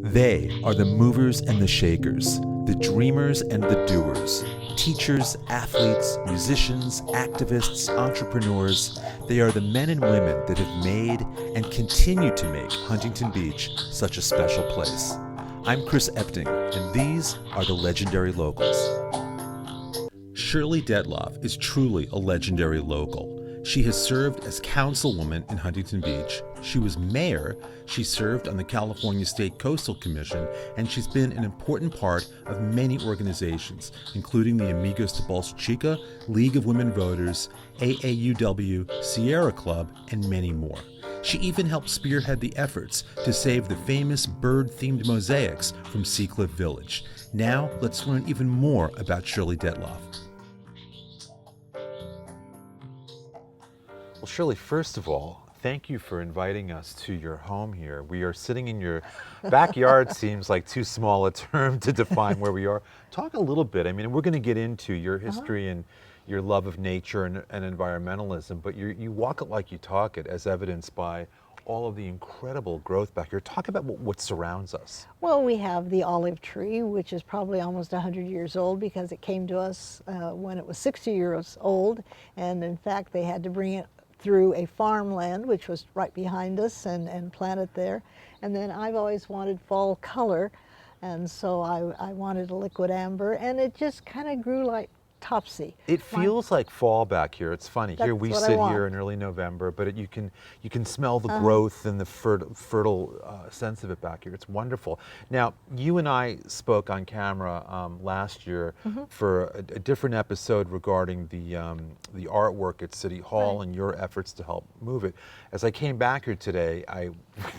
They are the movers and the shakers, the dreamers and the doers, teachers, athletes, musicians, activists, entrepreneurs. They are the men and women that have made and continue to make Huntington Beach such a special place. I'm Chris Epting, and these are the legendary locals. Shirley Dettloff is truly a legendary local. She has served as councilwoman in Huntington Beach. She was mayor, she served on the California State Coastal Commission, and she's been an important part of many organizations, including the Amigos de Bolsa Chica, League of Women Voters, AAUW, Sierra Club, and many more. She even helped spearhead the efforts to save the famous bird-themed mosaics from Seacliff Village. Now, let's learn even more about Shirley Dettloff. Well, Shirley, first of all, thank you for inviting us to your home here. We are sitting in your backyard. Seems like too small a term to define where we are. Talk a little bit. I mean, we're going to get into your history and your love of nature and environmentalism, but you walk it like you talk it, as evidenced by all of the incredible growth back here. Talk about what surrounds us. Well, we have the olive tree, which is probably almost 100 years old because it came to us when it was 60 years old, and in fact they had to bring it through a farmland, which was right behind us, and plant it there. And then I've always wanted fall color, and so I wanted a liquid amber, and it just kind of grew like topsy. It feels like fall back here. It's funny. Here we sit here in early November, but you can smell the growth and the fertile sense of it back here. It's wonderful. Now, you and I spoke on camera last year for a different episode regarding the artwork at City Hall and your efforts to help move it. As I came back here today, I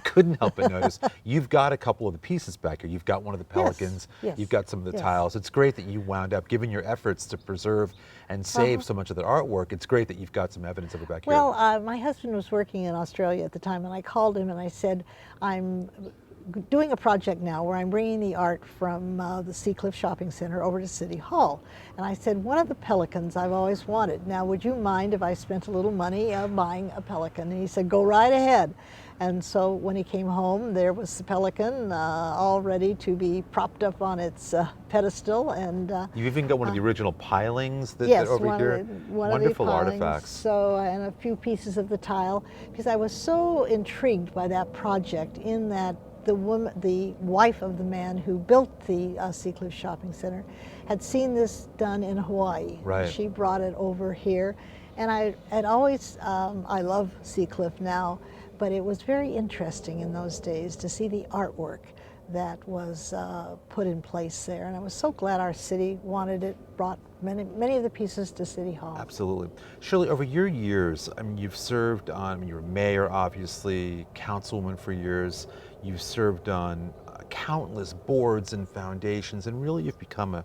couldn't help but notice you've got a couple of the pieces back here. You've got one of the pelicans. Yes. You've got some of the tiles. It's great that you wound up, given your efforts to preserve and save so much of that artwork. It's great that you've got some evidence of it back here. Well, my husband was working in Australia at the time, and I called him and I said, I'm doing a project now where I'm bringing the art from the Seacliff Shopping Center over to City Hall. And I said, one of the pelicans I've always wanted. Now, would you mind if I spent a little money buying a pelican? And he said, go right ahead. And so when he came home, there was the pelican all ready to be propped up on its pedestal. And you even got one of the original pilings that over here. One wonderful of the pilings, artifacts. So, and a few pieces of the tile, because I was so intrigued by that project in that the wife of the man who built the Seacliff Shopping Center, had seen this done in Hawaii. Right. She brought it over here, and I had always, I love Seacliff now, but it was very interesting in those days to see the artwork that was put in place there, and I was so glad our city wanted it, brought many of the pieces to City Hall. Absolutely. Shirley, over your years, I mean, you've served on, you were mayor, obviously, councilwoman for years, you've served on countless boards and foundations, and really you've become a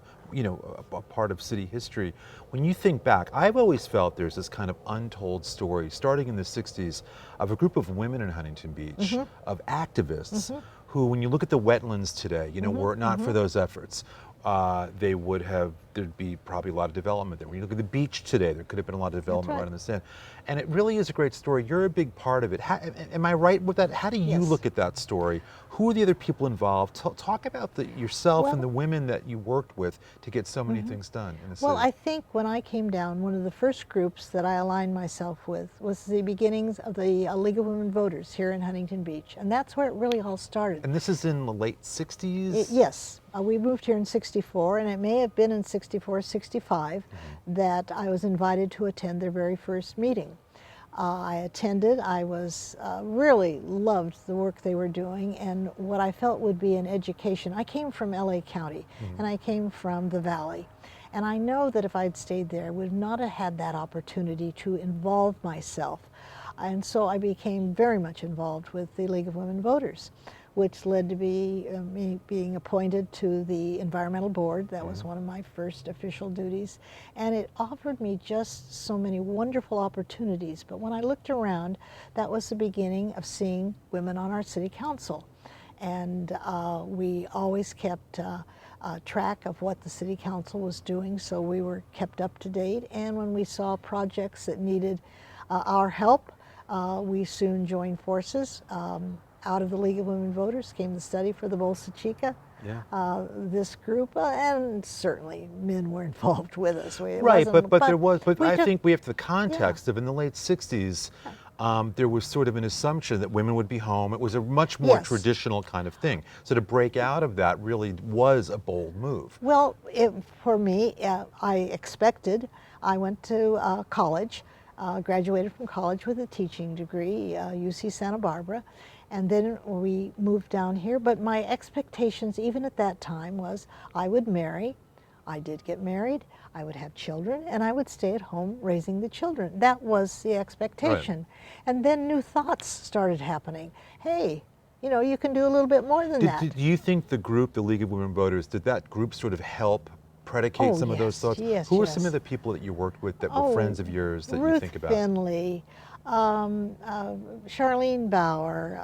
part of city history. When you think back, I've always felt there's this kind of untold story, starting in the 60s, of a group of women in Huntington Beach, of activists, who, when you look at the wetlands today, were it not for those efforts, there'd be probably a lot of development there. When you look at the beach today, there could have been a lot of development right on the sand. And it really is a great story. You're a big part of it. Am I right with that? How do you look at that story? Who are the other people involved? Talk about yourself and the women that you worked with to get so many things done in the city. Well, I think when I came down, one of the first groups that I aligned myself with was the beginnings of the League of Women Voters here in Huntington Beach. And that's where it really all started. And this is in the late 60s? Yes. We moved here in 64, and it may have been in 64, 65 that I was invited to attend their very first meeting. I attended. I was really loved the work they were doing and what I felt would be an education. I came from LA County and I came from the Valley, and I know that if I'd stayed there, I would not have had that opportunity to involve myself. And so I became very much involved with the League of Women Voters, which led to me being appointed to the environmental board. That was one of my first official duties, and it offered me just so many wonderful opportunities. But when I looked around, that was the beginning of seeing women on our city council, and we always kept track of what the city council was doing, so we were kept up to date. And when we saw projects that needed our help, we soon joined forces. out of the League of Women Voters came the study for the Bolsa Chica. Yeah. This group, and certainly men were involved with us. Right, but there was, but I took, think we have the context of in the late 60s, there was sort of an assumption that women would be home. It was a much more Yes. traditional kind of thing. So to break out of that really was a bold move. Well, for me, I expected. I went to college, graduated from college with a teaching degree, UC Santa Barbara, and then we moved down here. But my expectations, even at that time, was I would marry. I did get married. I would have children, and I would stay at home raising the children. That was the expectation. Right. And then new thoughts started happening. Hey, you know, you can do a little bit more than that. Do you think the group, the League of Women Voters, did that group sort of help predicate some of those thoughts? Yes, Who were some of the people that you worked with that were friends of yours that Ruth you think about? Finley, Charlene Bauer.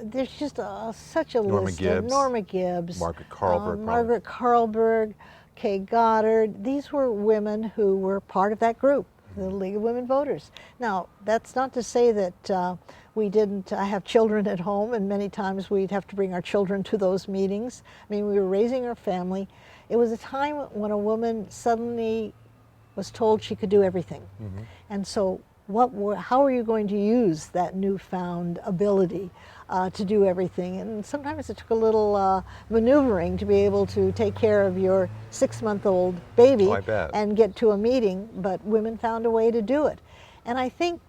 There's just such a list. Norma Gibbs. Margaret Carlberg. Margaret Carlberg, Kay Goddard. These were women who were part of that group, the League of Women Voters. Now, that's not to say that we didn't have children at home, and many times we'd have to bring our children to those meetings. I mean, we were raising our family. It was a time when a woman suddenly was told she could do everything. Mm-hmm. And so how are you going to use that newfound ability to do everything? And sometimes it took a little maneuvering to be able to take care of your 6-month-old baby and get to a meeting, but women found a way to do it. And I think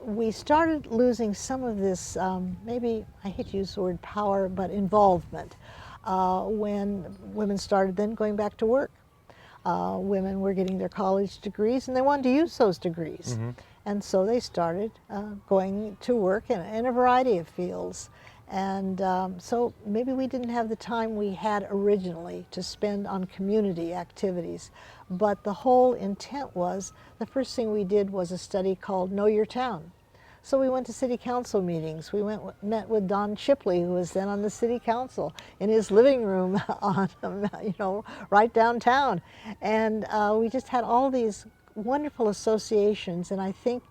we started losing some of this, maybe, I hate to use the word power, but involvement, when women started then going back to work. Women were getting their college degrees, and they wanted to use those degrees. Mm-hmm. And so they started going to work in a variety of fields. And so maybe we didn't have the time we had originally to spend on community activities. But the whole intent was, the first thing we did was a study called Know Your Town. So we went to city council meetings. We met with Don Shipley, who was then on the city council, in his living room on, right downtown. And we just had all these wonderful associations. And I think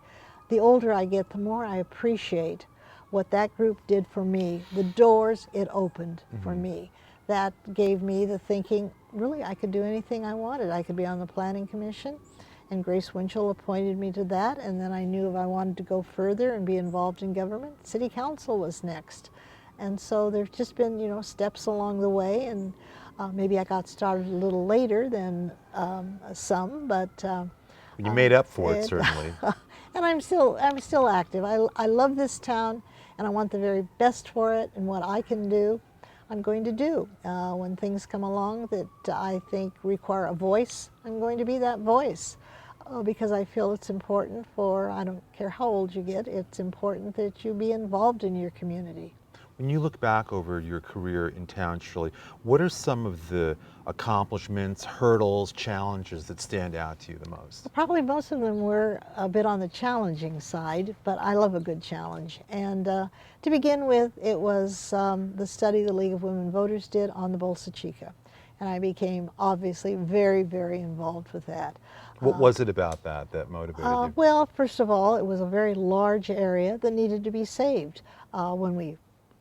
the older I get, the more I appreciate what that group did for me, the doors it opened for me. That gave me the thinking, really, I could do anything I wanted. I could be on the planning commission. And Grace Winchell appointed me to that, and then I knew if I wanted to go further and be involved in government, city council was next. And so there's just been, steps along the way, and maybe I got started a little later than some, but you made up for it certainly. And I'm still active. I love this town, and I want the very best for it, and what I can do, I'm going to do. When things come along that I think require a voice, I'm going to be that voice. Because I feel it's important I don't care how old you get, it's important that you be involved in your community. When you look back over your career in town, Shirley, what are some of the accomplishments, hurdles, challenges that stand out to you the most? Probably most of them were a bit on the challenging side, but I love a good challenge. And to begin with, it was the study the League of Women Voters did on the Bolsa Chica. And I became obviously very, very involved with that. What was it about that motivated you? Well, first of all, it was a very large area that needed to be saved.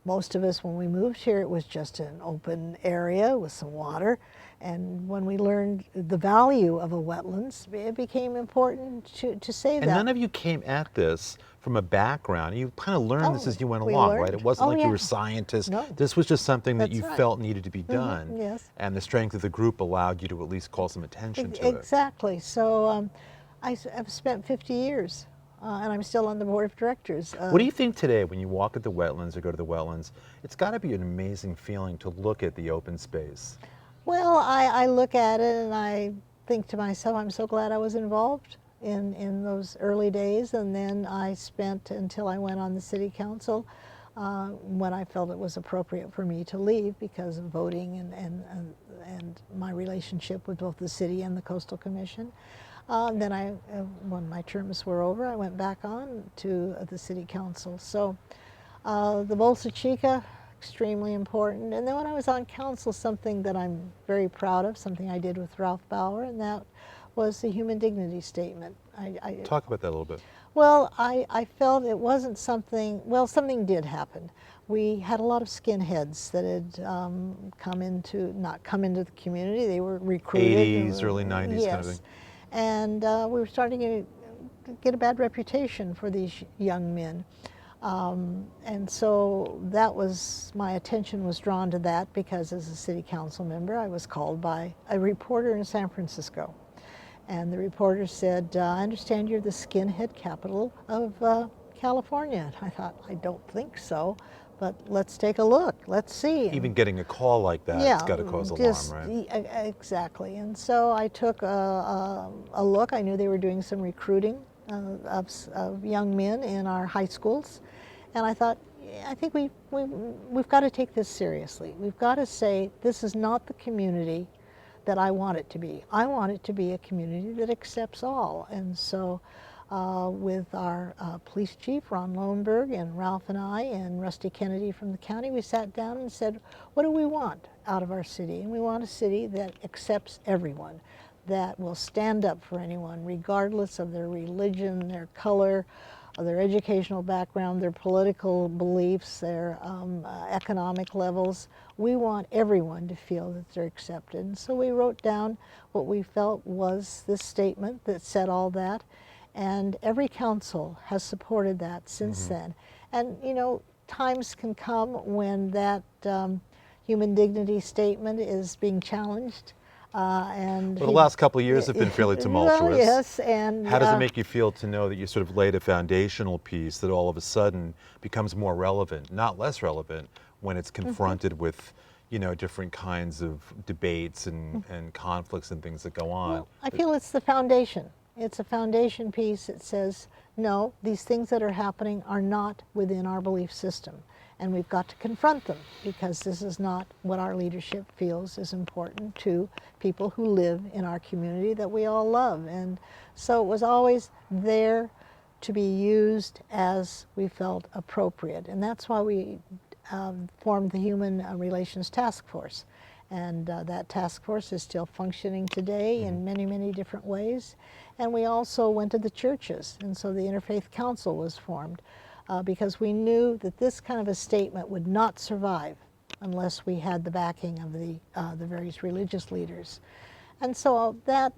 Most of us, when we moved here, it was just an open area with some water. And when we learned the value of a wetlands, it became important to save that. And none of you came at this from a background. You kind of learned this as you went along, right? It wasn't you were scientists. No. This was just something that you felt needed to be done. Yes. And the strength of the group allowed you to at least call some attention to it. Exactly. So I've spent 50 years. And I'm still on the board of directors. What do you think today when you walk at the wetlands or go to the wetlands? It's got to be an amazing feeling to look at the open space. Well, I look at it and I think to myself, I'm so glad I was involved in those early days. And then I spent until I went on the city council when I felt it was appropriate for me to leave because of voting and my relationship with both the city and the Coastal Commission. Then when my terms were over, I went back on to the city council. So the Bolsa Chica, extremely important. And then when I was on council, something that I'm very proud of, something I did with Ralph Bauer, and that was the human dignity statement. Talk about that a little bit. Well, I felt it wasn't something, well, something did happen. We had a lot of skinheads that had not come into the community, they were recruited. 80s, early 90s kind of thing. Yes. And we were starting to get a bad reputation for these young men. And so that was, my attention was drawn to that because as a city council member, I was called by a reporter in San Francisco. And the reporter said, I understand you're the skinhead capital of California. And I thought, I don't think so, but let's take a look, let's see. Even getting a call like that, Yeah, it's got to cause alarm, right? Exactly. And so I took a look. I knew they were doing some recruiting of young men in our high schools. And I thought, I think we've got to take this seriously. We've got to say, this is not the community that I want it to be. I want it to be a community that accepts all. And so with our police chief, Ron Lowenberg, and Ralph and I, and Rusty Kennedy from the county, we sat down and said, what do we want out of our city? And we want a city that accepts everyone, that will stand up for anyone, regardless of their religion, their color, their educational background, their political beliefs, their economic levels. We want everyone to feel that they're accepted. And so we wrote down what we felt was this statement that said all that. And every council has supported that since then. And you know, times can come when that human dignity statement is being challenged. Well, the last couple of years have been fairly tumultuous. Well, yes, and how does it make you feel to know that you sort of laid a foundational piece that all of a sudden becomes more relevant, not less relevant, when it's confronted with, you know, different kinds of debates and conflicts and things that go on? Well, I feel it's the foundation. It's a foundation piece that says, no, these things that are happening are not within our belief system. And we've got to confront them because this is not what our leadership feels is important to people who live in our community that we all love. And so it was always there to be used as we felt appropriate. And that's why we formed the Human Relations Task Force. And that task force is still functioning today in many, many different ways. And we also went to the churches. And so the Interfaith Council was formed. Because we knew that this kind of a statement would not survive unless we had the backing of the various religious leaders. And so that,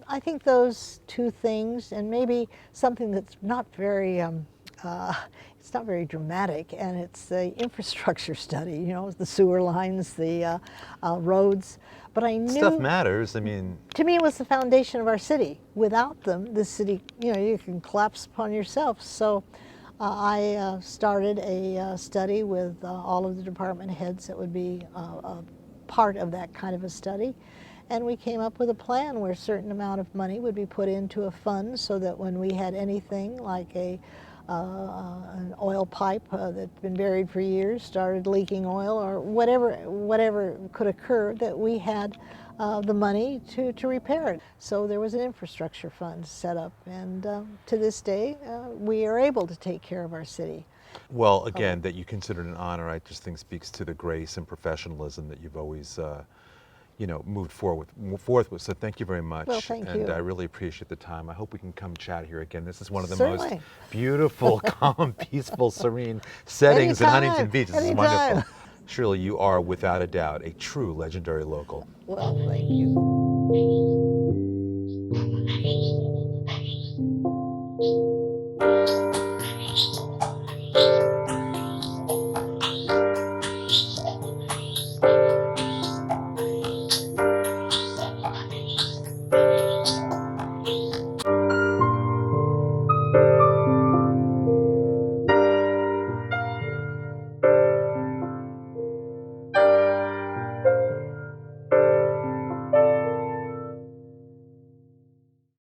I think those two things, and maybe something that's not very, it's not very dramatic, and it's the infrastructure study, you know, the sewer lines, the roads. But I knew stuff matters. I mean, to me, it was the foundation of our city. Without them, the city, you know, you can collapse upon yourself. So I started a study with all of the department heads that would be a part of that kind of a study. And we came up with a plan where a certain amount of money would be put into a fund so that when we had anything like an oil pipe that's been buried for years, started leaking oil, or whatever could occur, that we had the money to repair it. So there was an infrastructure fund set up, and to this day, we are able to take care of our city. Well, again, that you consider it an honor, I just think speaks to the grace and professionalism that you've always, you know, moved forth with. So thank you very much. Well, thank you. And I really appreciate the time. I hope we can come chat here again. This is one of the Certainly. most beautiful, calm, peaceful, serene settings in Huntington Beach. This is wonderful. Shirley, you are without a doubt a true legendary local. Well, thank you.